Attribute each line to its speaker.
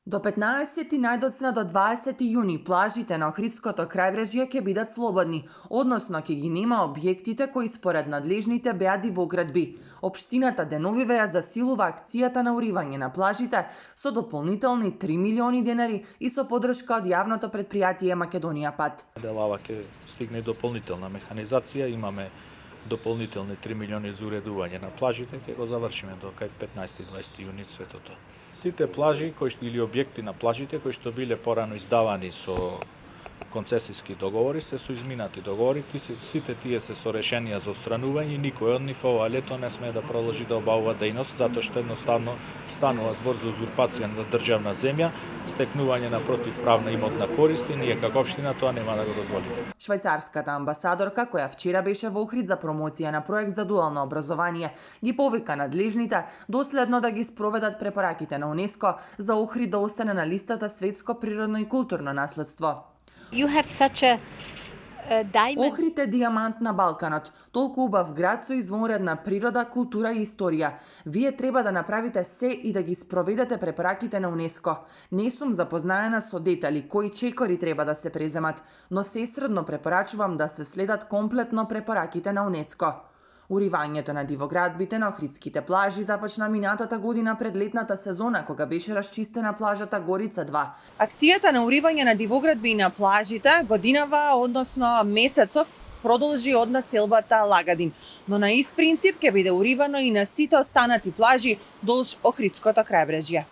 Speaker 1: До 15 најдоцна до 20 јуни плажите на Охридското крајбрежје ќе бидат слободни, односно ќе ги нема објектите кои според надлежните беа дивоградби. Општината деновиве ја засилува акцијата на уривање на плажите со дополнителни 3 милиони денари и со подршка од јавното предпријатие Македонија пат.
Speaker 2: Делава ќе стигне дополнителна механизација, имаме дополнителни 3 милиони за уредување на плажите, ќе го завршиме до кај 15-20 јуни светото. Сите плажи или објекти на плажите кои што биле порано издавани со концесиски договори се со изминати договори, сите тие се со решенија за отстранување и никој од нив ова лето не смее да продолжи да обавува дејност затоа што едноставно станува збор за узурпација на државна земја, стекнување на противправна имотна корист и ние како општина тоа нема да го дозволиме.
Speaker 1: Швајцарската амбасадорка, која вчера беше во Охрид за промоција на проект за дуално образование, ги повика надлежните доследно да ги спроведат препораките на УНЕСКО за Охрид да остане на листата светско природно и културно наследство. Охрид е дијамант на Балканот, толку убав град со извонредна природа, култура и историја. Вие треба да направите се и да ги спроведете препораките на УНЕСКО. Не сум запознаена со детали кои чекори треба да се преземат, но сесредно препорачувам да се следат комплетно препораките на УНЕСКО. Уривањето на дивоградбите на охридските плажи започна минатата година пред летната сезона, кога беше расчистена плажата Горица 2.
Speaker 3: Акцијата на уривање на дивоградби на плажите годинава, односно месецов, продолжи од населбата Лагадин, но на ист принцип ќе биде уривано и на сите останати плажи долж Охридското крајбрежје.